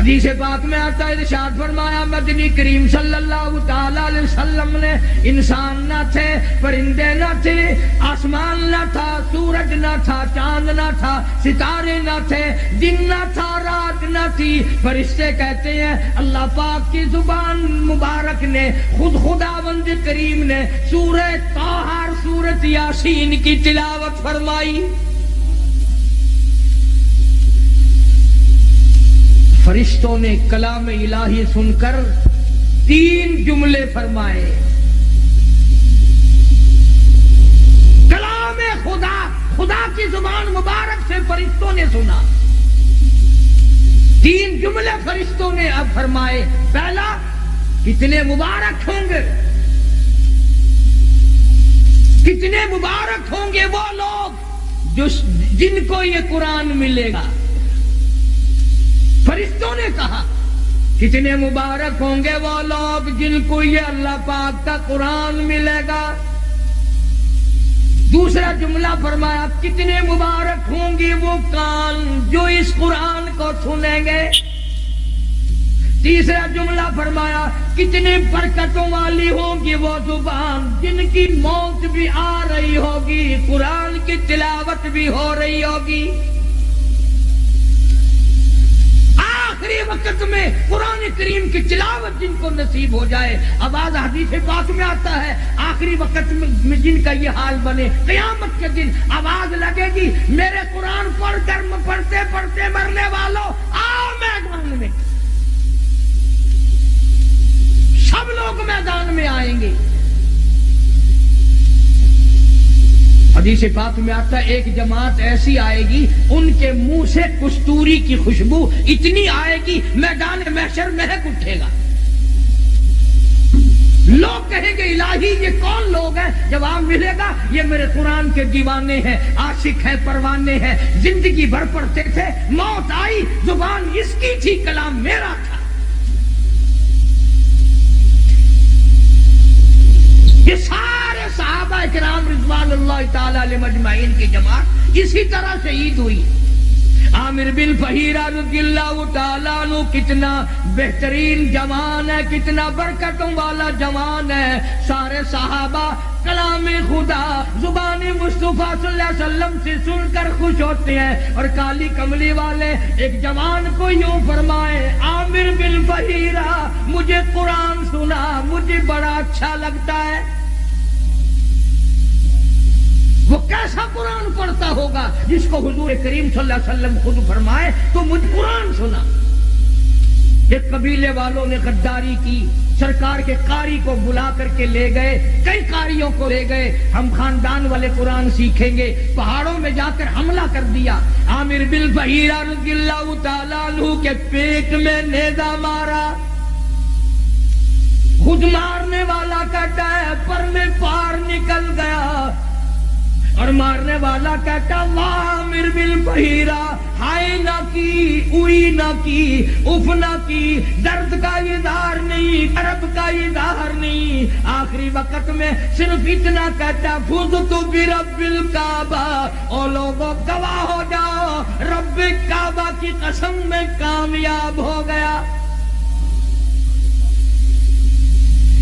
حدیث پاک میں آتا ہے، ارشاد فرمایا مدنی کریم صلی اللہ تعالی علیہ وسلم نے انسان نہ تھے، پرندے نہ تھے، آسمان نہ تھا، سورج نہ تھا، چاند نہ تھا، ستارے نہ تھے، دن نہ تھا، رات نہ تھی، فرشتے کہتے ہیں اللہ پاک کی زبان مبارک نے، خداوند کریم نے سورہ طٰہٰ سورۃ یاسین کی تلاوت فرمائی۔ فرشتوں نے کلام الہی سن کر 3 جملے فرمائے۔ کلام خدا کی زبان مبارک سے فرشتوں نے سنا، 3 جملے فرشتوں نے اب فرمائے۔ پہلا، کتنے مبارک ہوں گے، کتنے مبارک ہوں گے وہ لوگ جن کو یہ قرآن ملے گا۔ فرشتوں نے کہا کتنے مبارک ہوں گے وہ لوگ جن کو یہ اللہ پاک کا قرآن ملے گا۔ دوسرا جملہ فرمایا کتنے مبارک ہوں گی وہ کان جو اس قرآن کو سنیں گے۔ تیسرا جملہ فرمایا کتنی برکتوں والی ہوگی وہ زبان جن کی موت بھی آ رہی ہوگی، قرآن کی تلاوت بھی ہو رہی ہوگی۔ آخری وقت میں قرآن کریم کی تلاوت جن کو نصیب ہو جائے، آواز حدیث پاک میں آتا ہے آخری وقت میں جن کا یہ حال بنے، قیامت کے دن آواز لگے گی میرے قرآن پڑھ کر پڑھتے پڑھتے مرنے والوں آؤ میدان میں۔ سب لوگ میدان میں آئیں گے۔ حدیث پاک میں آتا ہے ایک جماعت ایسی آئے گی ان کے منہ سے کستوری کی خوشبو اتنی آئے گی میدان محشر مہک اٹھے گا۔ لوگ کہیں گے الہی یہ کون لوگ ہیں؟ جواب ملے گا یہ میرے قرآن کے دیوانے ہیں، عاشق ہیں، پروانے ہیں، زندگی بھر پڑھتے تھے، موت آئی زبان اس کی تھی، کلام میرا تھا۔ یہ سارے صحابہ کرام رضوان اللہ تعالی علیہم اجمعین کی جماعت اسی طرح شہید ہوئی۔ عامر بن فہیرہ رضی اللہ تعالیٰ عنہ کتنا بہترین جوان ہے، کتنا برکتوں والا جوان ہے۔ سارے صحابہ کلام خدا زبان مصطفیٰ صلی اللہ علیہ وسلم سے سن کر خوش ہوتے ہیں، اور کالی کملی والے ایک جوان کو یوں فرمائے عامر بن فہیرہ مجھے قرآن سنا، مجھے بڑا اچھا لگتا ہے۔ وہ کیسا قرآن پڑھتا ہوگا جس کو حضور کریم صلی اللہ علیہ وسلم خود فرمائے تو مجھ قرآن سنا۔ ایک قبیلے والوں نے غداری کی، سرکار کے قاری کو بلا کر کے لے گئے، کئی قاریوں کو لے گئے، ہم خاندان والے قرآن سیکھیں گے، پہاڑوں میں جا کر حملہ کر دیا۔ عامر بن فہیرہ رضی اللہ تعالیٰ عنہ کے پیٹ میں نیزہ مارا، خود مارنے والا کہتا ہے پر میں پار نکل گیا، اور مارنے والا کہتا واہ عامر بن فہیرہ، ہائے نہ کی، اوئی نہ کی، اف نہ کی، درد کا اظہار نہیں، کرب کا اظہار نہیں۔ آخری وقت میں صرف اتنا کہتا فزت برب الکعبہ، او لوگوں گواہ ہو جاؤ رب کعبہ کی قسم میں کامیاب ہو گیا۔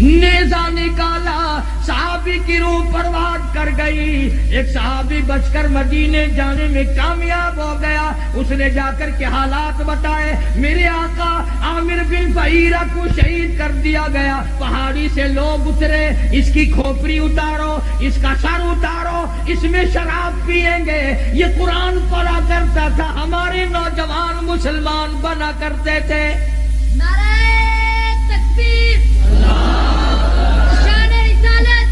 نیزہ نکالا، صحابی کی روح پرواز کر گئی، ایک صحابی بچ کر مدینے جانے میں کامیاب ہو گیا۔ اس نے جا کر کے حالات بتائے، میرے آقا عامر بن فہیرہ کو شہید کر دیا گیا، پہاڑی سے لوگ اترے، اس کی کھوپڑی اتارو، اس کا سر اتارو، اس میں شراب پیئیں گے۔ یہ قرآن پڑھا کرتا تھا، ہمارے نوجوان مسلمان بنا کرتے تھے۔ نعرہ تکبیر، شان رسالت،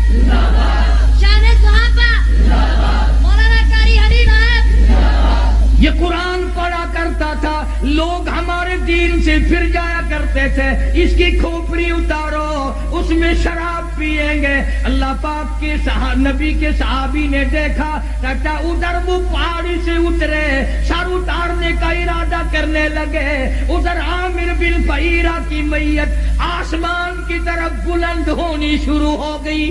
شان صحابہ، مولانا قاری حلیم صاحب۔ یہ قرآن پڑھا کرتا تھا، لوگ ہمارے دین سے پھر جایا کرتے تھے، اس کی کھوپڑی اتارو، اس میں شراب پیئیں گے۔ اللہ پاک کے نبی کے صحابی نے دیکھا، کہتا ادھر وہ پہاڑی سے اترے، سر اتارنے کا ارادہ کرنے لگے، ادھر عامر بن فہیرہ کی میت آسمان کی طرف بلند ہونی شروع ہو گئی،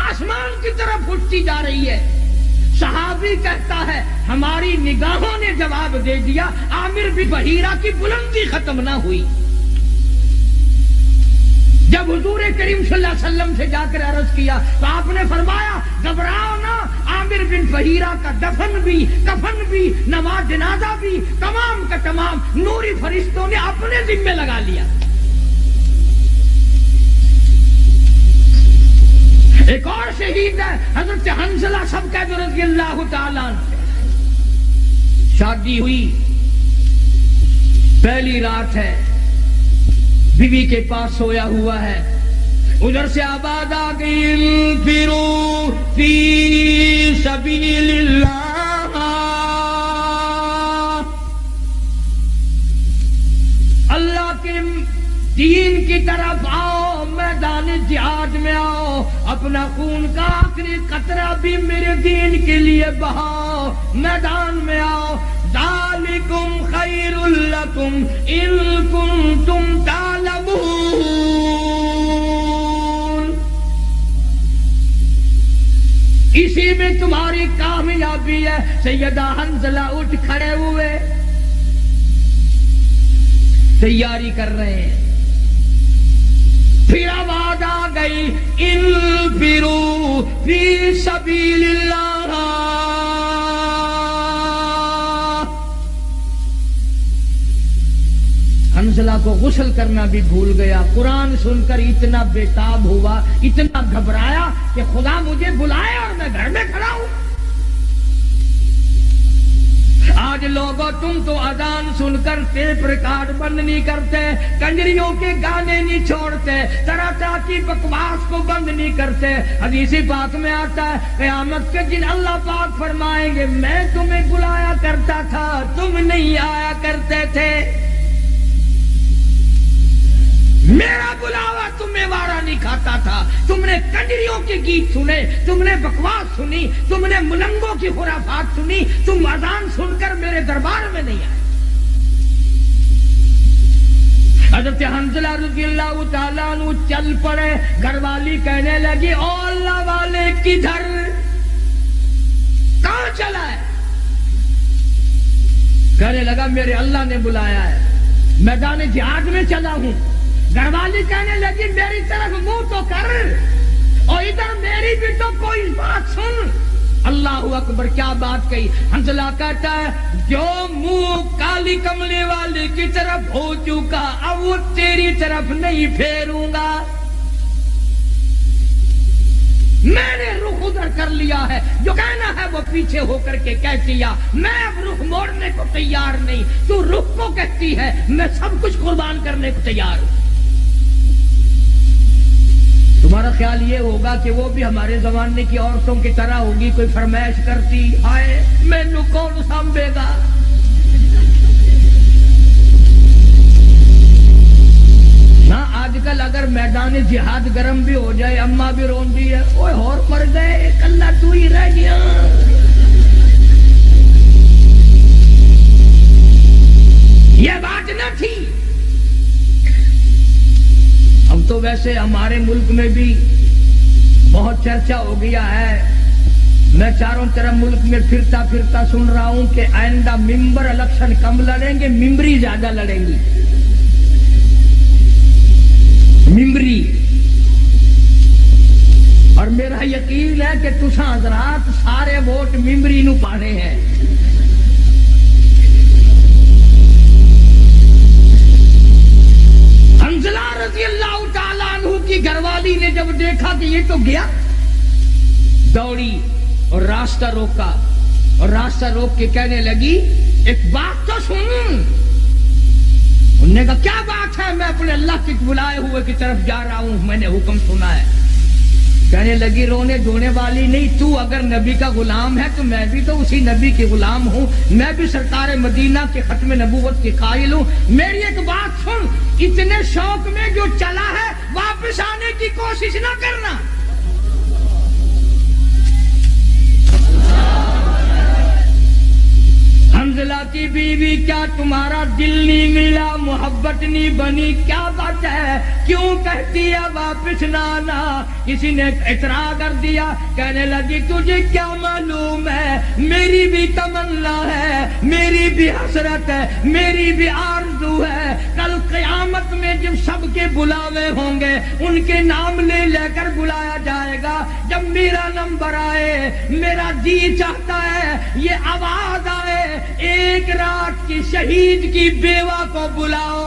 آسمان کی طرف اٹھتی جا رہی ہے۔ صحابی کہتا ہے ہماری نگاہوں نے جواب تو دے دیا، عامر بن بحیرہ کی بلندی ختم نہ ہوئی۔ جب حضور کریم صلی اللہ علیہ وسلم سے جا کر عرض کیا تو آپ نے فرمایا گھبراؤ نہ، عامر بن بحیرہ کا دفن بھی، کفن بھی، نماز جنازہ بھی تمام کا تمام نوری فرشتوں نے اپنے ذمہ لگا لیا۔ ایک اور شہید ہے حضرت حنظلہ سب کا رضی اللہ تعالیٰ عنہ۔ شادی ہوئی، پہلی رات ہے، بیوی کے پاس سویا ہوا ہے، ادھر سے آواز آ گئی انفروا فی سبیل اللہ، اللہ کے دین کی طرف آؤ، میدان جہاد میں آؤ، اپنا خون کا آخری قطرہ بھی میرے دین کے لیے بہاؤ، میدان میں آؤ۔ ذالکم خیر لکم ان کنتم تعلمون، اسی میں تمہاری کامیابی ہے۔ سیدہ حنظلہ اٹھ کھڑے ہوئے، تیاری کر رہے ہیں، پھر آواز آ گئی انفروا فی سبیل اللہ۔ حنظلہ کو غسل کرنا بھی بھول گیا، قرآن سن کر اتنا بےتاب ہوا، اتنا گھبرایا کہ خدا مجھے بلائے اور میں گھر میں کھڑا ہوں۔ آج لوگوں تم تو اذان سن کر ٹیپ ریکارڈ بند نہیں کرتے، کنجریوں کے گانے نہیں چھوڑتے، طرح طرح کی بکواس کو بند نہیں کرتے۔ حدیث پاک میں آتا ہے قیامت کے دن اللہ پاک فرمائیں گے میں تمہیں بلایا کرتا تھا، تم نہیں آیا کرتے تھے، میرا بلاوا تمہیں وارا نہیں کھاتا تھا، تم نے کنجریوں کے گیت سنے، تم نے بکواس سنی، تم نے ملنگوں کی خرافات سنی، تم اذان سن کر میرے دربار میں نہیں آئے۔ حضرت حنظلہ رضی اللہ تعالیٰ عنہ چل پڑے، گھر والی کہنے لگی او اللہ والے کدھر، کہاں چلا ہے؟ کہنے لگا میرے اللہ نے بلایا ہے، میدان جہاد میں چلا ہوں۔ گھر والی کہنے لگی میری طرف منہ تو کر، اور ادھر میری بھی تو کوئی بات سن۔ اللہ اکبر، کیا بات کہی؟ حنظلہ کہتا ہے جو منہ کالی کملی والی کی طرف ہو چکا اب وہ تیری طرف نہیں پھیروں گا، میں نے رخ ادھر کر لیا ہے، جو کہنا ہے وہ پیچھے ہو کر کے کہہ دیا، میں اب رخ موڑنے کو تیار نہیں، تو رخ کو کہتی ہے میں سب کچھ قربان کرنے کو تیار ہوں۔ تمہارا خیال یہ ہوگا کہ وہ بھی ہمارے زمانے کی عورتوں کی طرح ہوگی، کوئی فرمائش کرتی ہائے مینوں کون سنبھے گا؟ نہ آج کل اگر میدان جہاد گرم بھی ہو جائے اماں بھی رون دی ہے، اوے اور مر گئے ایک اللہ تو ہی رہ گیا۔ یہ بات نہ تھی۔ اب تو ویسے ہمارے ملک میں بھی بہت چرچا ہو گیا ہے، میں چاروں طرف ملک میں پھرتا پھرتا سن رہا ہوں کہ آئندہ ممبر الیکشن کم لڑیں گے، ممبری زیادہ لڑیں گی، ممبری۔ اور میرا یقین ہے کہ تساں حضرات سارے ووٹ ممبری نو پانے ہیں۔ حنظلہ رضی اللہ تعالیٰ عنہ کی گھر والی نے جب دیکھا کہ یہ تو گیا، دوڑی اور راستہ روکا، اور راستہ روک کے کہنے لگی ایک بات تو سن۔ انہوں نے کہا کیا بات ہے؟ میں اپنے اللہ کے بلائے ہوئے کی طرف جا رہا ہوں، میں نے حکم سنا ہے۔ کہنے لگی رونے دھونے والی نہیں، تو اگر نبی کا غلام ہے تو میں بھی تو اسی نبی کے غلام ہوں، میں بھی سرکار مدینہ کے ختم نبوت کے قائل ہوں۔ میری ایک بات سن، اتنے شوق میں جو چلا ہے واپس آنے کی کوشش نہ کرنا۔ حنظلہ کی بیوی کیا تمہارا دل نہیں ملا، محبت نہیں بنی، کیا بات ہے، کیوں کہتی ہے واپس نہ آنا؟ کسی نے اعتراض کر دیا، کہنے لگی تجھے کیا معلوم ہے، میری بھی تمنا ہے، میری بھی حسرت ہے، میری بھی آرزو ہے، کل قیامت میں جب سب کے بلاوے ہوں گے ان کے نام لے لے کر بلایا جائے گا، جب میرا نمبر آئے میرا جی چاہتا ہے یہ آواز آئے، ایک رات کی شہید کی بیوہ کو بلاؤ۔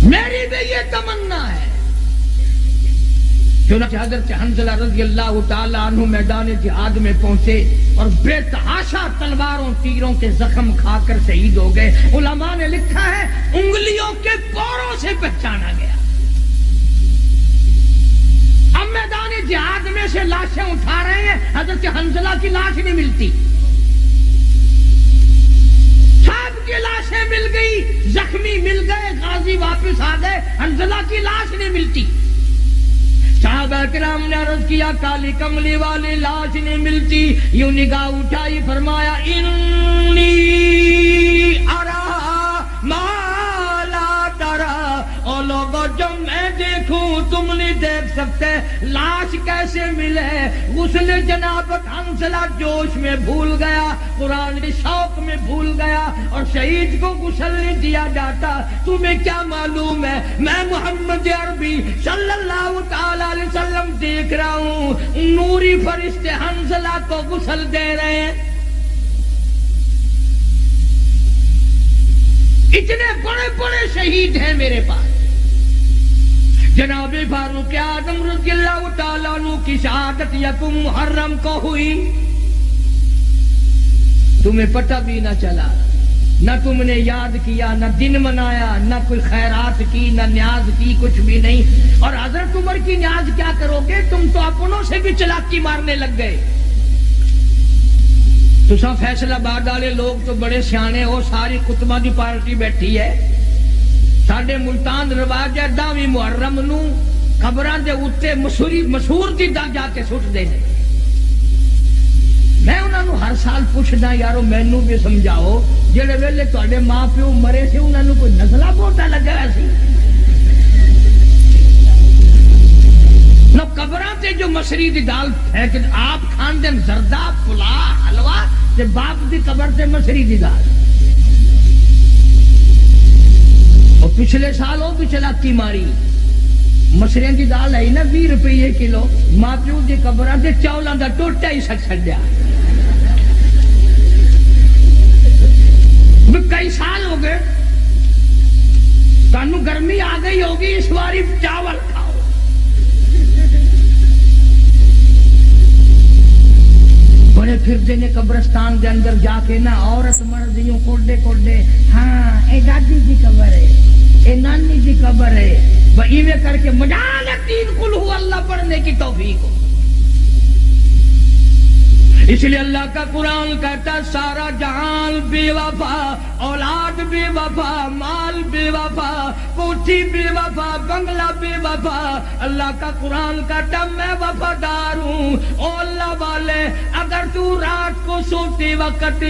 میری بھی یہ تمنا ہے۔ چنانچہ حضرت حنظلہ رضی اللہ تعالی عنہ میدان جہاد میں پہنچے اور بے تحاشا تلواروں تیروں کے زخم کھا کر شہید ہو گئے۔ علماء نے لکھا ہے انگلیوں کے پوروں سے پہچانا گیا۔ اب میدان جہاد میں سے لاشیں اٹھا رہے ہیں، حضرت حنظلہ کی لاش نہیں ملتی، سب کی لاشیں مل گئی، زخمی مل گئے، غازی واپس آ گئے، حنظلہ کی لاش نہیں ملتی۔ صحابہ کرام نے عرض کیا کالی کملی والی لاش نہیں ملتی، یوں نگاہ اٹھائی فرمایا انی ارا ما لا ترا، او لوگو جب میں دیکھوں تم نہیں دیکھ سکتے، لاش کیسے ملے؟ غسل جنابت حنظلہ جوش میں بھول گیا، قرآن کے شوق میں بھول گیا، اور شہید کو غسل نہیں دیا جاتا۔ تمہیں کیا معلوم ہے میں محمد عربی صلی اللہ تعالی علیہ وسلم دیکھ رہا ہوں، نوری فرشتے حنظلہ کو غسل دے رہے ہیں۔ اتنے بڑے بڑے شہید ہیں میرے پاس۔ جناب فاروق اعظم رضی اللہ تعالیٰ عنہ کی شہادت یکم محرم کو ہوئی، تمہیں پتہ بھی نہ چلا، نہ تم نے یاد کیا، نہ دن منایا، نہ کوئی خیرات کی، نہ نیاز کی، کچھ بھی نہیں۔ اور حضرت عمر کی نیاز کیا کرو گے؟ تم تو اپنوں سے بھی چلاکی مارنے لگ گئے۔ تو سب فیصلہ آباد والے لوگ تو بڑے سیانے ہو، ساری کتبہ دی پارٹی بیٹھی ہے، ساڈے ملتان رواج ہے 10ویں محرم نو قبراں دے اوتے مشہور چیزاں جا کے سٹ دے۔ میں انہاں نو ہر سال پوچھدا یارو مینوں بھی سمجھاؤ، جڑے ویلے تواڈے ماں پیو مرے سے انہاں نو کوئی نزلہ بوٹا لگا ہوا سی؟ نو قبراں تے جو مصری دی دال پھینک آپ کھان دین زردہ پلا حلوہ، تے باپ دی قبر تے مصری دی دال۔ اور پچھلے سال وہ بھی چلاکی ماری، مصریاں دی دال ہے نا 20 روپے کلو، ماں پیو دی قبراں تے چاولاں دا ٹوٹا ہی سک چھڈیا۔ کئی سال ہو گئے، تانوں گرمی آ گئی ہوگی، اس باری چاول کھاؤ۔ بڑے پھردے نے قبرستان دے اندر جا کے نا عورت مرد یوں کوڈے کوڈے، ہاں اے دادی دی قبر ہے، اے نانی دی قبر ہے، ایویں کر کے مجال 3 قل ہو اللہ پڑھنے کی توفیق ہو۔ اس لیے اللہ کا قرآن کہتا سارا جہان بے وفا، اولاد بے وفا، مال بے وفا، کوٹھی بے وفا، بنگلہ بے وفا، اللہ کا قرآن کہتا میں وفادار ہوں۔ او اللہ والے اگر تو رات کو سوتے وقت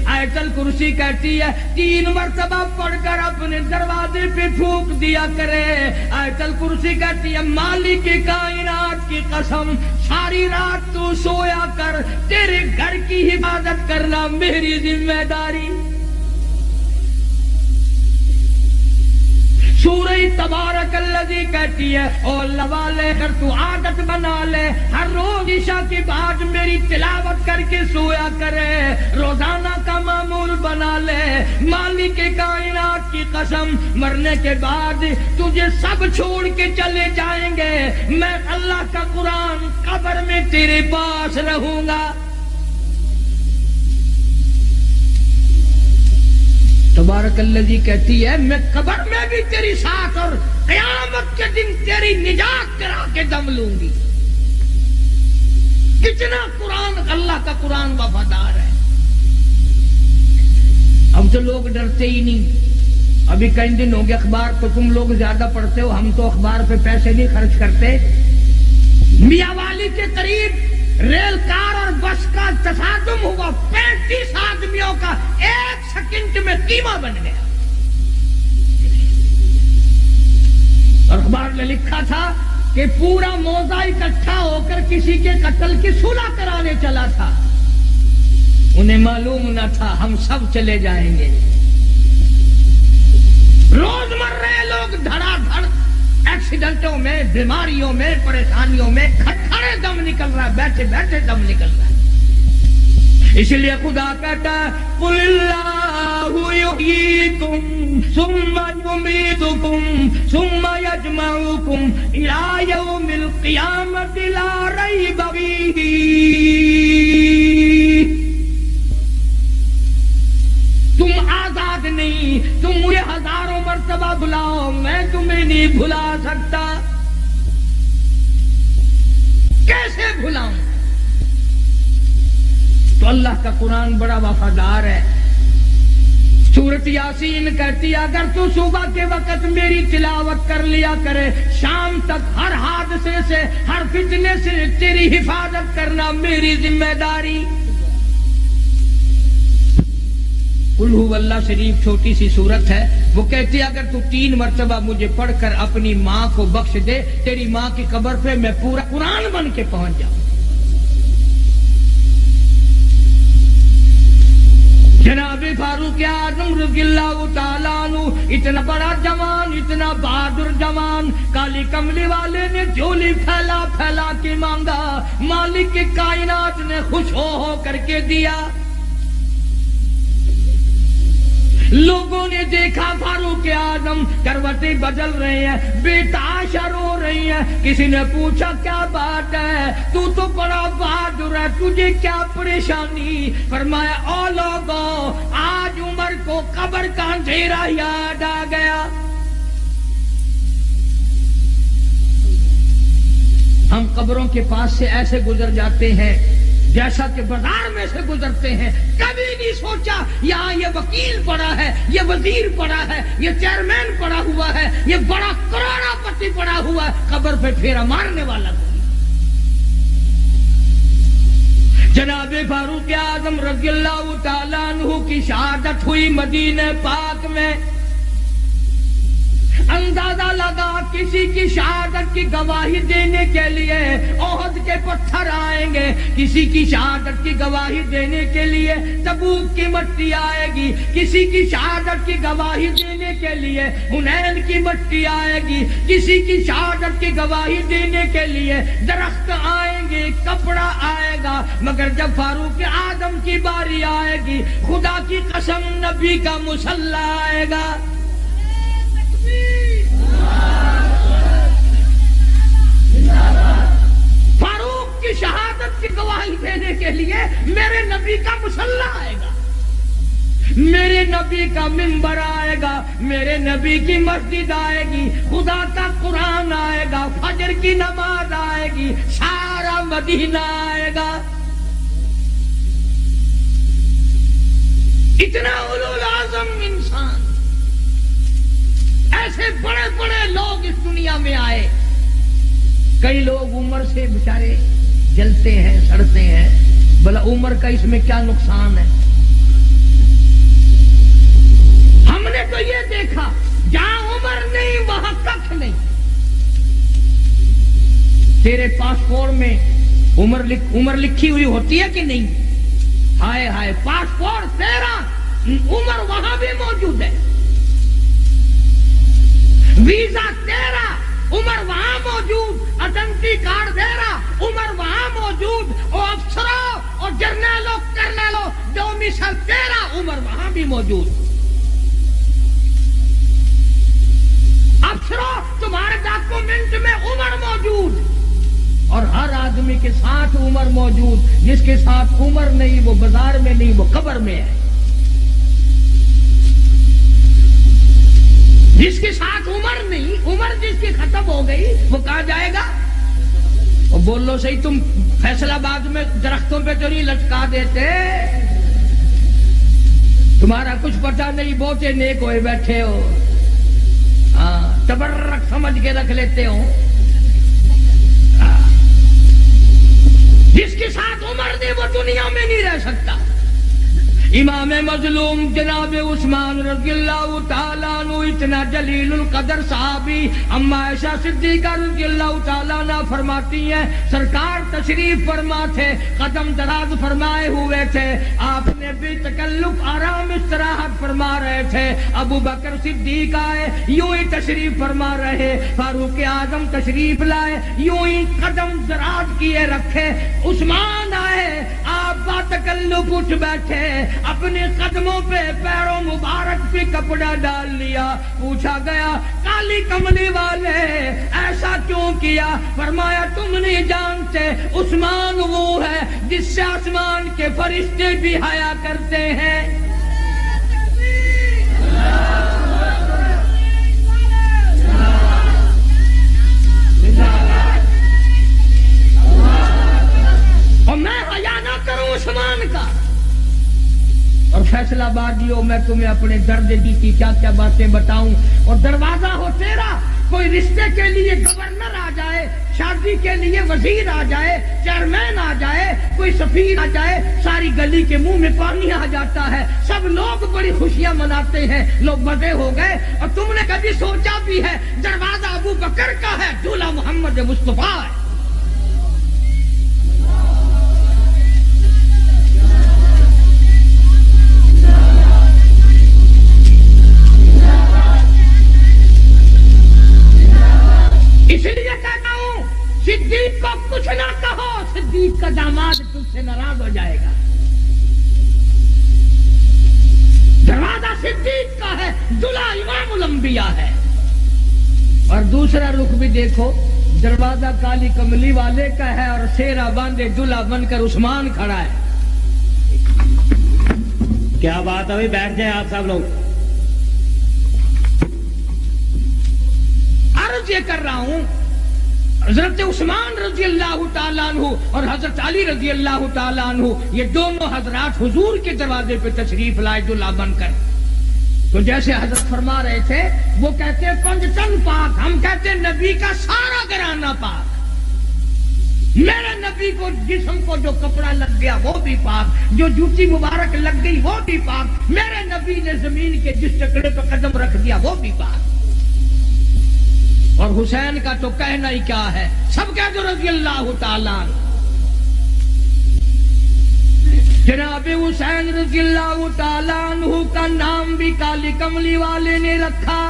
آیت الکرسی کہتی ہے 3 مرتبہ پڑھ کر اپنے دروازے پہ پھونک دیا کرے، آیت الکرسی کہتی ہے مالک کائنات کی قسم ساری رات تو سویا کر، تیرے گھر کی حفاظت کرنا میری ذمہ داری۔ سورہ تبارک الذی کہتی ہے او اللہ والے اگر تو عادت بنا لے ہر روز عشاء کے بعد میری تلاوت کر کے سویا کرے، روزانہ کا معمول بنا لے، مالک کائنات کی قسم مرنے کے بعد تجھے سب چھوڑ کے چلے جائیں گے، میں اللہ کا قرآن قبر میں تیرے پاس رہوں گا۔ تبارک الذی کہتی ہے میں قبر میں بھی تیری ساتھ اور قیامت کے دن تیری نجات کرا کے دم لوں گی۔ کتنا قرآن، اللہ کا قرآن وفادار ہے۔ اب تو لوگ ڈرتے ہی نہیں، ابھی کئی دن ہو گئے اخبار تو تم لوگ زیادہ پڑھتے ہو، ہم تو اخبار پہ پیسے نہیں خرچ کرتے، میاں والی کے قریب ریل کار اور بس کا تصادم ہوا، 35 آدمیوں کا 1 سیکنڈ میں قیمہ بن گیا. اور اخبار نے لکھا تھا کہ پورا موضع اکٹھا ہو کر کسی کے قتل کی صلح کرانے چلا تھا. انہیں معلوم نہ تھا ہم سب چلے جائیں گے. روز مر رہے لوگ دھڑا دھڑ ایکسیڈنٹوں میں، بیماریوں میں، پریشانیوں میں کھڑے دم نکل رہا ہے، بیٹھے بیٹھے دم نکل رہا ہے. اس لیے خدا کہتا ہے قُلِ اللَّهُ يُحْيِيكُمْ ثُمَّ يُمِيتُكُمْ ثُمَّ يَجْمَعُكُمْ إِلَى يَوْمِ الْقِيَامَةِ لَا رَيْبَ فِيهِ. تم آزاد نہیں، تم مجھے ہزاروں مرتبہ بلاؤ، میں تمہیں نہیں بھلا سکتا. کیسے بھلاؤں؟ تو اللہ کا قرآن بڑا وفادار ہے. سورۃ یاسین کہتی ہے اگر تو صبح کے وقت میری تلاوت کر لیا کرے، شام تک ہر حادثے سے، ہر فتنے سے تیری حفاظت کرنا میری ذمہ داری. قل هو اللہ شریف چھوٹی سی سورت ہے، وہ کہتی ہے اگر تو 3 مرتبہ مجھے پڑھ کر اپنی ماں کو بخش دے، تیری ماں کی قبر پہ میں پورا قرآن بن کے پہنچ جاؤں. جناب فاروق اعظم رضی اللہ تعالیٰ عنہ اتنا بڑا جوان، اتنا بہادر جوان، کالی کملی والے نے جھولی پھیلا پھیلا کے مانگا، مالک کی کائنات نے خوش ہو کر کے دیا. لوگوں نے دیکھا فاروق اعظم کروٹیں بدل رہے ہیں، بیتاشا رو رہی ہیں. کسی نے پوچھا کیا بات ہے، تو بڑا بہادر ہے، تجھے کیا پریشانی؟ فرمایا او لوگوں، آج عمر کو قبر کا اندھیرا یاد آ گیا. ہم قبروں کے پاس سے ایسے گزر جاتے ہیں جیسا کہ بازار میں سے گزرتے ہیں. کبھی نہیں سوچا یہاں یہ وکیل پڑا ہے، یہ وزیر پڑا ہے، یہ چیئرمین پڑا ہوا ہے، یہ بڑا کروڑا پتی پڑا ہوا ہے. قبر پہ پھیرا مارنے والا کوئی. جناب فاروق اعظم رضی اللہ تعالیٰ عنہ کی شہادت ہوئی مدینہ پاک میں. اندازہ لگا کسی کی شہادت کی گواہی دینے کے لیے احد کے پتھر آئیں گے، کسی کی شہادت کی گواہی دینے کے لیے تبوک کی مٹی آئے گی، کسی کی شہادت کی گواہی دینے کے لیے حنین کی مٹی آئے گی، کسی کی شہادت کی گواہی دینے کے لیے درخت آئیں گے، کپڑا آئے گا. مگر جب فاروق اعظم کی باری آئے گی، خدا کی قسم نبی کا مصلی آئے گا. فاروق کی شہادت کی گواہی دینے کے لیے میرے نبی کا مصلی آئے گا، میرے نبی کا منبر آئے گا، میرے نبی کی مسجد آئے گی، خدا کا قرآن آئے گا، فجر کی نماز آئے گی، سارا مدینہ آئے گا. اتنا اولو العزم انسان، ایسے بڑے بڑے لوگ اس دنیا میں آئے. کئی لوگ عمر سے بیچارے جلتے ہیں، سڑتے ہیں، بھلا عمر کا اس میں کیا نقصان ہے؟ ہم نے تو یہ دیکھا جہاں عمر نہیں وہاں کچھ نہیں. تیرے پاسپورٹ میں عمر لکھی ہوئی ہوتی ہے کہ نہیں؟ ہائے ہائے، پاسپورٹ تیرا، عمر وہاں بھی موجود ہے. ویزا تیرا، عمر وہاں موجود. آئیڈینٹی کارڈ تیرا، عمر وہاں موجود. اور افسروں اور جرنیلوں کرنیلوں ڈومیسائل تیرا، عمر وہاں بھی موجود. افسروں تمہارے ڈاکومنٹ میں عمر موجود، اور ہر آدمی کے ساتھ عمر موجود. جس کے ساتھ عمر نہیں وہ بازار میں نہیں، وہ قبر میں ہے. جس کے ساتھ عمر نہیں، عمر جس کی ختم ہو گئی، وہ کہاں جائے گا؟ اور بول لو صحیح، تم فیصل آباد میں درختوں پہ تو نہیں لٹکا دیتے؟ تمہارا کچھ پتہ نہیں، بہتے نیک ہوئے بیٹھے ہو، تبرک سمجھ کے رکھ لیتے ہو. دنیا میں نہیں رہ سکتا. امام مظلوم جناب عثمان رضی اللہ تعالیٰ عنہ اتنا جلیل القدر صحابی، اما عائشہ صدیقہ رضی اللہ تعالیٰ عنہ فرماتی ہیں سرکار تشریف فرما تھے، قدم دراز فرمائے ہوئے تھے، آپ نے بھی تکلف آرام استراحت فرما رہے تھے. ابو بکر صدیق آئے یوں ہی تشریف فرما رہے، فاروق اعظم تشریف لائے یوں ہی قدم دراز کیے رکھے، عثمان آئے آپ با تکلف اٹھ بیٹھے، اپنے قدموں پہ پیروں مبارک پہ کپڑا ڈال لیا. پوچھا گیا کالی کملی والے ایسا کیوں کیا؟ فرمایا تم نہیں جانتے عثمان وہ ہے جس سے آسمان کے فرشتے بھی حیا کرتے ہیں. اور میں حیا نہ کروں عثمان کا. اور فیصلہ بادیوں میں تمہیں اپنے درد دی کی کیا کیا باتیں بتاؤں. اور دروازہ ہو تیرا، کوئی رشتے کے لیے گورنر آ جائے، شادی کے لیے وزیر آ جائے، چیئرمین آ جائے، کوئی سفیر آ جائے، ساری گلی کے منہ میں پانی آ جاتا ہے، سب لوگ بڑی خوشیاں مناتے ہیں، لوگ مزے ہو گئے. اور تم نے کبھی سوچا بھی ہے دروازہ ابو بکر کا ہے، دولہا محمد مصطفیٰ ہے. اس لیے کہتا ہوں صدیق کو کچھ نہ کہو، صدیق کا داماد تم سے ناراض ہو جائے گا. دروازہ صدیق کا ہے، دلہا امام الانبیاء ہے. اور دوسرا رخ بھی دیکھو، دروازہ کالی کملی والے کا ہے اور سیرا باندھے دلہا بن کر عثمان کھڑا ہے. کیا بات ہے، بیٹھ جائیں آپ سب لوگ. عرض یہ کر رہا ہوں حضرت عثمان رضی اللہ تعالیٰ عنہ اور حضرت علی رضی اللہ تعالیٰ عنہ یہ دونوں حضرات حضور کے دروازے پہ تشریف لائے دلہا بن کر. تو جیسے حضرت فرما رہے تھے وہ کہتے ہیں پنج تن پاک، ہم کہتے ہیں نبی کا سارا گھرانہ پاک. میرے نبی کو جسم کو جو کپڑا لگ گیا وہ بھی پاک، جو جوتی مبارک لگ گئی وہ بھی پاک، میرے نبی نے زمین کے جس ٹکڑے پہ قدم رکھ دیا وہ بھی پاک. اور حسین کا تو کہنا ہی کیا ہے، سب کہہ دو رضی اللہ تعالیٰ عنہ. جناب حسین رضی اللہ تعالیٰ عنہ کا نام بھی کالی کملی والے نے رکھا.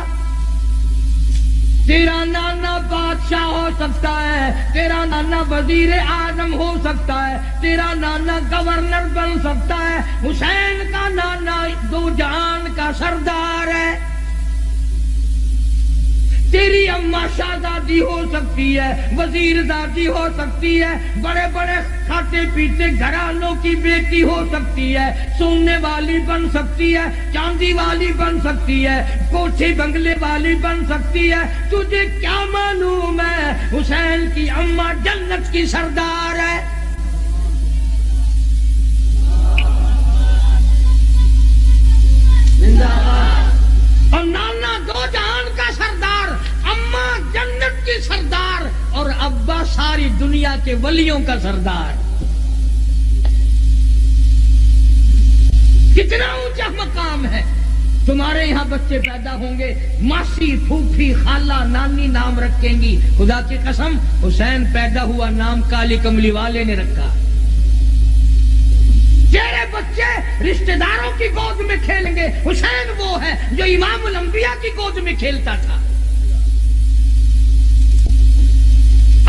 تیرا نانا بادشاہ ہو سکتا ہے، تیرا نانا وزیر اعظم ہو سکتا ہے، تیرا نانا گورنر بن سکتا ہے، حسین کا نانا دو جہان کا سردار ہے. تیری اماں شہزادی ہو سکتی ہے، وزیر زادی ہو سکتی ہے، بڑے بڑے کھاتے پیتے گھرانوں کی بیٹی ہو سکتی ہے، سونے والی بن سکتی ہے، چاندی والی بن سکتی ہے، کوٹھی بنگلے والی بن سکتی ہے. تجھے کیا معلوم ہے حسین کی اماں جنت کی سردار ہے. اور نانا دو جہان کا سردار، اماں جنت کی سردار، اور ابا ساری دنیا کے ولیوں کا سردار. کتنا اونچا مقام ہے. تمہارے یہاں بچے پیدا ہوں گے، ماسی پھوپھی خالہ نانی نام رکھیں گی. خدا کی قسم حسین پیدا ہوا نام کالی کملی والے نے رکھا. تیرے بچے رشتہ داروں کی گود میں کھیلیں گے، حسین وہ ہے جو امام الانبیاء کی گود میں کھیلتا تھا.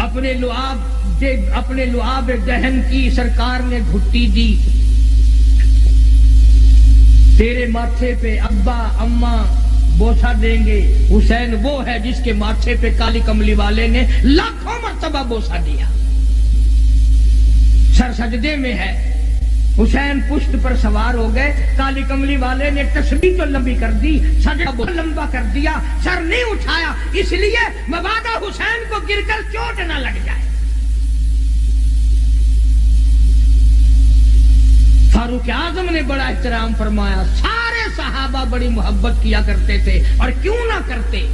اپنے لعاب دہن کی سرکار نے گھٹی دی. تیرے ماتھے پہ ابا اماں بوسہ دیں گے. حسین وہ ہے جس کے ماتھے پہ کالی کملی والے نے لاکھوں مرتبہ بوسہ دیا. سر سجدے میں ہے. حسین پشت پر سوار ہو گئے، کالی کملی والے نے تسبیح تو لمبی کر دی، سجدہ بہت لمبا کر دیا، سر نہیں اٹھایا، اس لیے مبادا حسین کو گر کر چوٹ نہ لگ جائے. فاروق اعظم نے بڑا احترام فرمایا. سارے صحابہ بڑی محبت کیا کرتے تھے، اور کیوں نہ کرتے.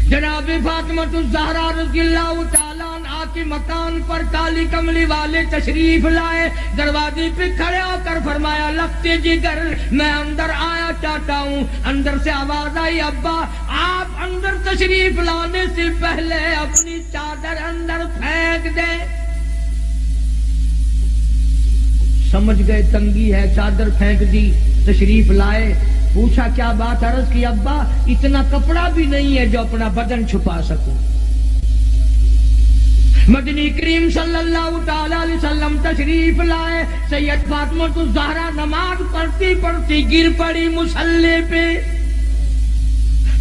جناب فاطمہ الزہرا رضی اللہ تعالیٰ عنہا کے مکان پر کالی کملی والے تشریف لائے، دروازے پہ کھڑے ہو کر فرمایا لگتے جگر میں اندر آیا چاہتا ہوں۔ اندر سے آواز آئی ابا آپ اندر تشریف لانے سے پہلے اپنی چادر اندر پھینک دیں۔ سمجھ گئے تنگی ہے، چادر پھینک دی، تشریف لائے، پوچھا کیا بات، عرض کی ابا اتنا کپڑا بھی نہیں ہے جو اپنا بدن چھپا سکوں۔ مدنی کریم صلی اللہ تعالی علیہ وسلم تشریف لائے، سید فاطمہ الزہرا نماز پڑھتی پڑھتی گر پڑی مصلی پہ،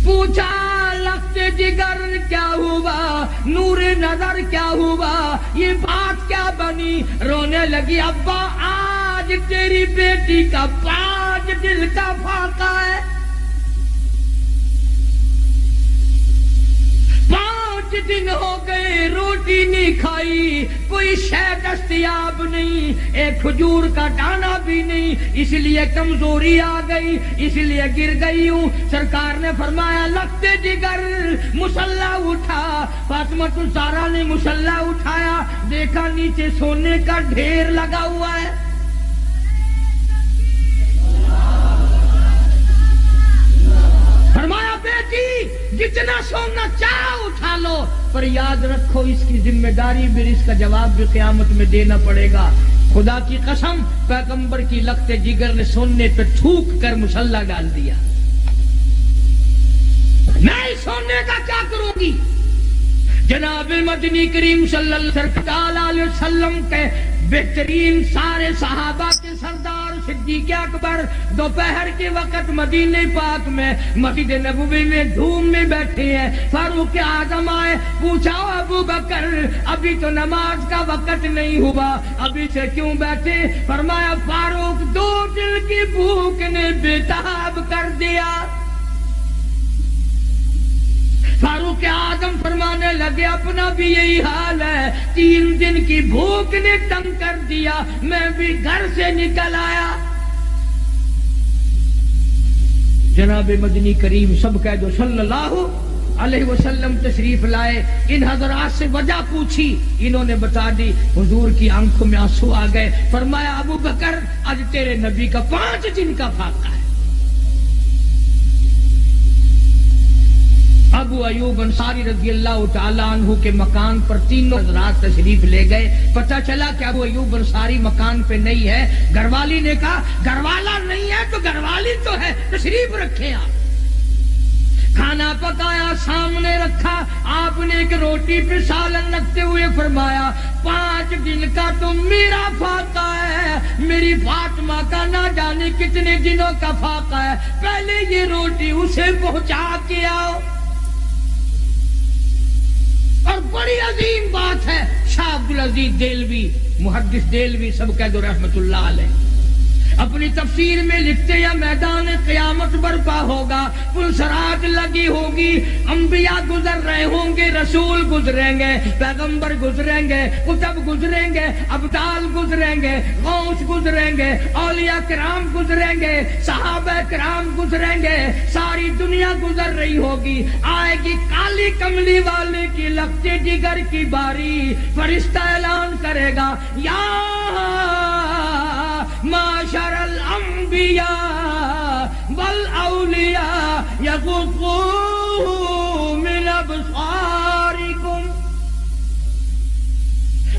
پوچھا لگتے جگر کیا ہوا، نور نظر کیا ہوا، یہ بات کیا بنی، رونے لگی ابا آج تیری بیٹی کا 5 دل کا فاقہ ہے، 5 دن ہو گئے روٹی نہیں کھائی، کوئی شے دستیاب نہیں، ایک کھجور کا دانہ بھی نہیں، اس لیے کمزوری آ گئی، اس لیے گر گئی ہوں۔ سرکار نے فرمایا لگتے جگر مصلا اٹھا، فاطمہ الزہرا نے مصلا اٹھایا، دیکھا نیچے سونے کا ڈھیر لگا ہوا ہے۔ فرمایا بیٹی جتنا سونا چاہو اٹھا لو، پر یاد رکھو اس کی ذمہ داری بھی، اس کا جواب بھی قیامت میں دینا پڑے گا۔ خدا کی قسم پیغمبر کی لگتے جگر نے سونے پہ تھوک کر مصلا ڈال دیا، میں اس سونے کا کیا کروں گی؟ جناب مدنی کریم صلی اللہ علیہ وسلم کے بہترین سارے صحابہ کے سردار صدیق اکبر دوپہر کے وقت مدینہ پاک میں مسجد نبوی میں دھوم میں بیٹھے ہیں، فاروق اعظم آئے، پوچھا ابو بکر ابھی تو نماز کا وقت نہیں ہوا، ابھی سے کیوں بیٹھے؟ فرمایا فاروق 2 دل کی بھوک نے بےتاب کر دیا۔ فاروق اعظم فرمانے لگے اپنا بھی یہی حال ہے، 3 دن کی بھوک نے تنگ کر دیا، میں بھی گھر سے نکل آیا۔ جناب مدنی کریم سب کہہ دو صلی اللہ علیہ وسلم تشریف لائے، ان حضرات سے وجہ پوچھی، انہوں نے بتا دی، حضور کی آنکھوں میں آنسو آ گئے، فرمایا ابو بکر آج تیرے نبی کا 5 دن کا فاقہ ہے۔ ابو ایوب انصاری رضی اللہ تعالیٰ عنہ کے مکان پر 3 حضرات تشریف لے گئے، پتہ چلا کہ ابو ایوب انصاری مکان پہ نہیں ہے، گھر والی نے کہا گھر والا نہیں ہے تو گھر والی تو ہے، تشریف رکھے آپ۔ کھانا پکایا سامنے رکھا، آپ نے ایک روٹی پہ سالن رکھتے ہوئے فرمایا 5 دن کا تو میرا فاقہ ہے، میری فاطمہ کا نہ جانے کتنے دنوں کا فاقہ ہے، پہلے یہ روٹی اسے پہنچا کے آؤ۔ اور بڑی عظیم بات ہے، شاہ عبدالعزیز دہلوی محدث دہلوی سب کہہ دو رحمت اللہ علیہ اپنی تفسیر میں لکھتے ہیں میدان قیامت برپا ہوگا، پلسرات لگی ہوگی، انبیاء گزر رہے ہوں گے، رسول گزریں گے، پیغمبر گزریں گے، کتب گزریں گے، ابدال گزریں گے، غوث گزریں گے، اولیاء کرام گزریں گے، صحابہ کرام گزریں گے، ساری دنیا گزر رہی ہوگی، آئے گی کالی کملی والے کی لگتے جگر کی باری، فرشتہ اعلان کرے گا یا معاشر الانبیاء والاولیاء یغضوا من ابصارکم،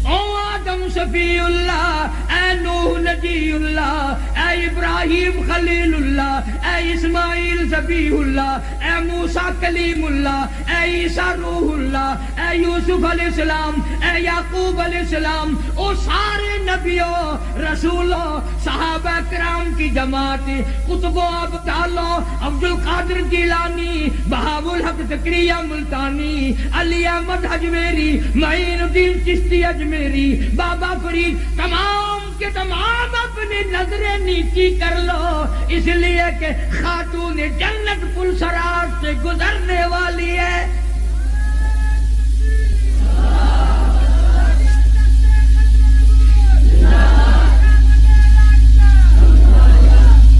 او آدم صفی اللہ، اے نوح نبی اللہ، اے ابراہیم خلیل اللہ، اے اسماعیل ذبیح اللہ، اے موسیٰ کلیم اللہ، اے عیسیٰ روح اللہ، اے یوسف علیہ السلام، اے یعقوب علیہ السلام، او سارے نبیوں رسولوں صحابہ کرام کی جماعت، قطبوں ابدالوں، عبد القادر جیلانی، بہاء الحق زکریا ملتانی، علی احمد اجمیری، معین الدین چشتی اجمیری، بابا فرید، تمام کے تمام اپنی نظریں نیچی کر لو، اس لیے کہ خاتون جنت پلسرات سے گزرنے والی ہے۔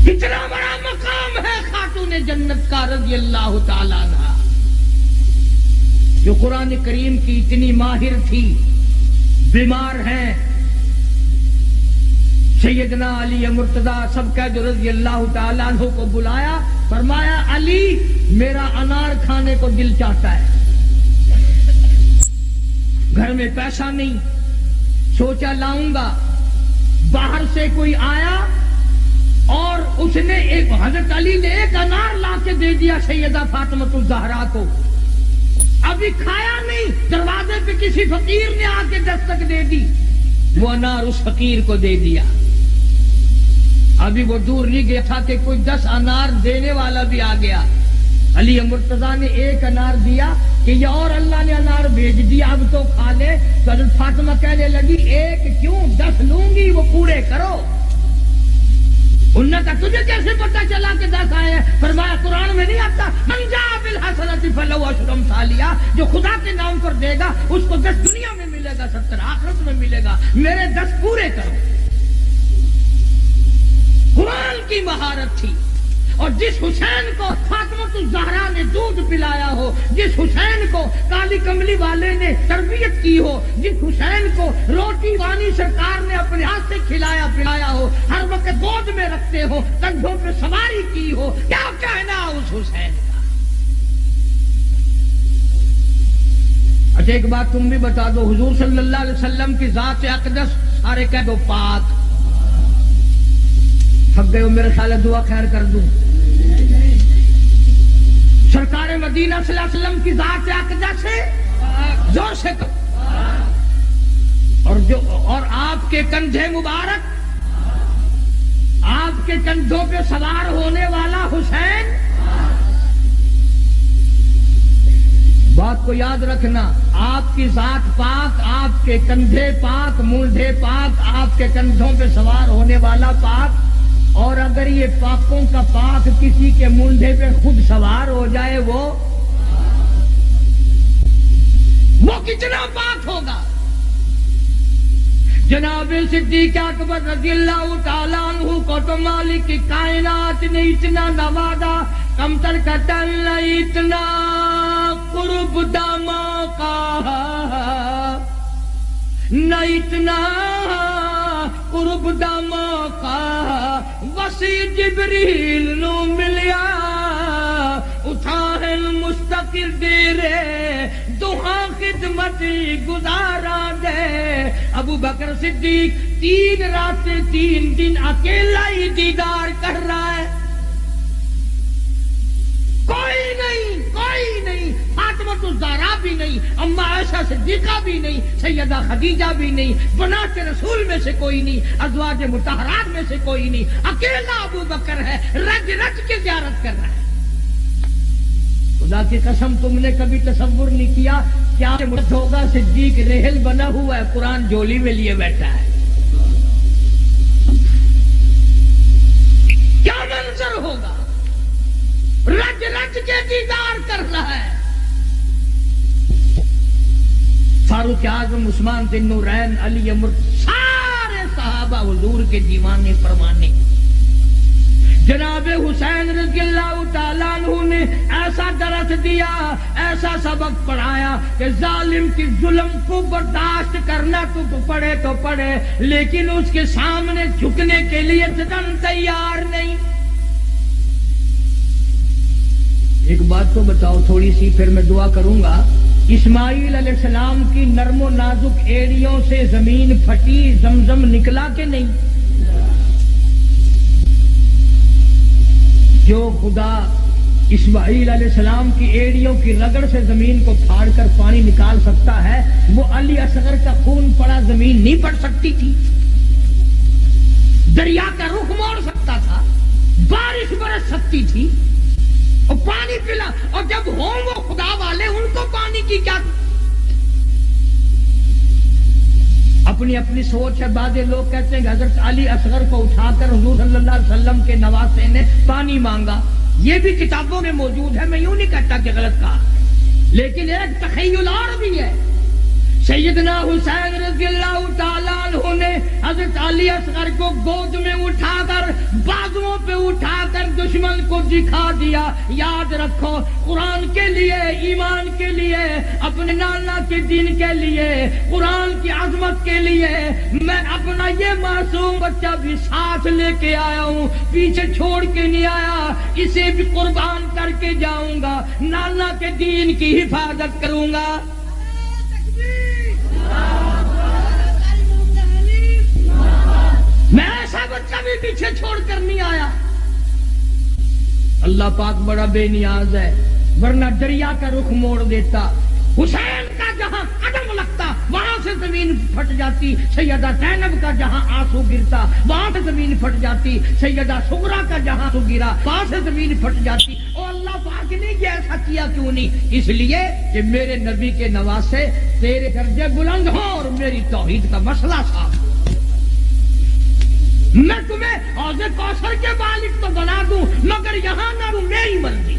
کتنا بڑا مقام ہے خاتون جنت کا رضی اللہ تعالیٰ عنہ، جو قرآن کریم کی اتنی ماہر تھی، بیمار ہیں. سیدنا علی مرتضی سب کا جو رضی اللہ تعالیٰ عنہ کو بلایا, فرمایا علی میرا انار کھانے کو دل چاہتا ہے, گھر میں پیسہ نہیں, سوچا لاؤں گا. باہر سے کوئی آیا اور اس نے حضرت علی نے ایک انار لا کے دے دیا سیدہ فاطمہ الزہرا کو. ابھی کھایا نہیں, دروازے پہ کسی فقیر نے آ کے دستک دے دی, وہ انار اس فقیر کو دے دیا. ابھی وہ دور نہیں گیا تھا کہ کوئی 10 انار دینے والا بھی آ گیا. علی مرتضیٰ نے ایک انار دیا کہ یہ اور اللہ نے انار بھیج دیا, اب تو کھا لے. تو حضرت فاطمہ کہنے لگی ایک کیوں 10 لوں گی, وہ پورے کرو. انہوں نے کہا تجھے کیسے پتا چلا کہ 10 آئے ہیں؟ فرمایا قرآن میں نہیں آتا من جاء بالحسنۃ فلہ عشر امثالہا, جو خدا کے نام پر دے گا اس کو 10 دنیا میں ملے گا, 70 آخرت میں ملے گا. میرے 10 پورے کرو. قرآن کی مہارت تھی. اور جس حسین کو فاطمہ الزہرا نے دودھ پلایا ہو, جس حسین کو کالی کملی والے نے تربیت کی ہو, جس حسین کو روٹی وانی سرکار نے اپنے ہاتھ سے کھلایا پلایا ہو, ہر وقت گود میں رکھتے ہو, کندھوں پہ سواری کی ہو, کیا کہنا اس حسین کا. اچھا ایک بات تم بھی بتا دو, حضور صلی اللہ علیہ وسلم کی ذات اقدس سارے کہہ دو پاک. تھک گئے ہو, میرے خیال ہے دعا خیر کر دوں. سرکار مدینہ صلی اللہ علیہ وسلم کی ذات اقدس سے زور سے اور آپ کے کندھے مبارک, آپ کے کندھوں پہ سوار ہونے والا حسین. بات کو یاد رکھنا, آپ کی ذات پاک, آپ کے کندھے پاک, مونڈھے پاک, آپ کے کندھوں پہ سوار ہونے والا پاک. اور اگر یہ پاکوں کا پاک کسی کے مونڈھے پہ خود سوار ہو جائے وہ کتنا پاک ہوگا. جناب صدیق اکبر رضی اللہ تعالیٰ عنہ کو تو مالک کی کائنات نے اتنا نوازا, کمتر کا تل اتنا قرب داما کا, نہ اتنا قرب داما کا, وسیع جبریل نو ملیا, اٹھا مستقر دیرے دہا خدمت گزارا دے. ابو بکر صدیق 3 راتیں 3 دن اکیلا ہی دیدار کر رہا ہے, کوئی نہیں. فاطمہ الزہرا بھی نہیں, اما عائشہ صدیقہ بھی نہیں, سیدہ خدیجہ بھی نہیں, بنات رسول میں سے کوئی نہیں, ازواج مطہرات میں سے کوئی نہیں. اکیلا ابو بکر ہے, رج کے زیارت کر رہا ہے. خدا کی قسم تم نے کبھی تصور نہیں کیا کیا مرد ہوگا. صدیق ریحل بنا ہوا ہے, قرآن جولی میں لیے بیٹھا ہے. کیا منظر ہوگا, رج کے دیدار کر رہا ہے. فاروق اعظم, عثمان بن نورین, علی سارے صحابہ حضور کے دیوانے پروانے. جناب حسین رضی اللہ تعالیٰ عنہ نے ایسا درس دیا, ایسا سبق پڑھایا کہ ظالم کی ظلم کو برداشت کرنا تو پڑے, لیکن اس کے سامنے جھکنے کے لیے تن تیار نہیں. ایک بات تو بتاؤ تھوڑی سی, پھر میں دعا کروں گا. اسماعیل علیہ السلام کی نرم و نازک ایڑیوں سے زمین پھٹی, زمزم نکلا کہ نہیں؟ جو خدا اسماعیل علیہ السلام کی ایڑیوں کی رگڑ سے زمین کو پھاڑ کر پانی نکال سکتا ہے, وہ علی اصغر کا خون پڑا زمین نہیں پڑ سکتی تھی؟ دریا کا رخ موڑ سکتا تھا, بارش برس سکتی تھی, اور پانی پلا. اور جب ہوں وہ خدا والے, ان کو پانی کی کیا اپنی اپنی سوچ ہے. بعض لوگ کہتے ہیں کہ حضرت علی اصغر کو اٹھا کر حضور صلی اللہ علیہ وسلم کے نواسے نے پانی مانگا. یہ بھی کتابوں میں موجود ہے, میں یوں نہیں کہتا کہ غلط کہا, لیکن ایک تخیل اور بھی ہے. سیدنا حسین رضی اللہ تعالیٰ عنہ نے حضرت علی اصغر کو گود میں اٹھا کر بازوؤں پہ اٹھا کر دشمن کو دکھا دیا. یاد رکھو قرآن کے لیے, ایمان کے لیے, اپنے نانا کے دین کے لیے, قرآن کی عظمت کے لیے میں اپنا یہ معصوم بچہ بھی ساتھ لے کے آیا ہوں, پیچھے چھوڑ کے نہیں آیا. اسے بھی قربان کر کے جاؤں گا, نانا کے دین کی حفاظت کروں گا. میں ایسا بچہ بھی پیچھے چھوڑ کر نہیں آیا. اللہ پاک بڑا بے نیاز ہے, ورنہ دریا کا رخ موڑ دیتا. حسین کا جہاں قدم لگتا وہاں سے زمین پھٹ جاتی. سیدہ زینب کا جہاں آنسو گرتا وہاں سے زمین پھٹ جاتی. سیدہ سغرا کا جہاں آنسو گرا وہاں سے زمین پھٹ جاتی. اور اللہ پاک نے یہ ایسا کیا کیوں نہیں؟ اس لیے کہ میرے نبی کے نواسے تیرے درجے بلند ہوں اور میری توحید کا مسئلہ صاف ہو. میں تمہیں حوض کوثر کے مالک تو بنا دوں مگر یہاں نہ ہوں میری مرضی.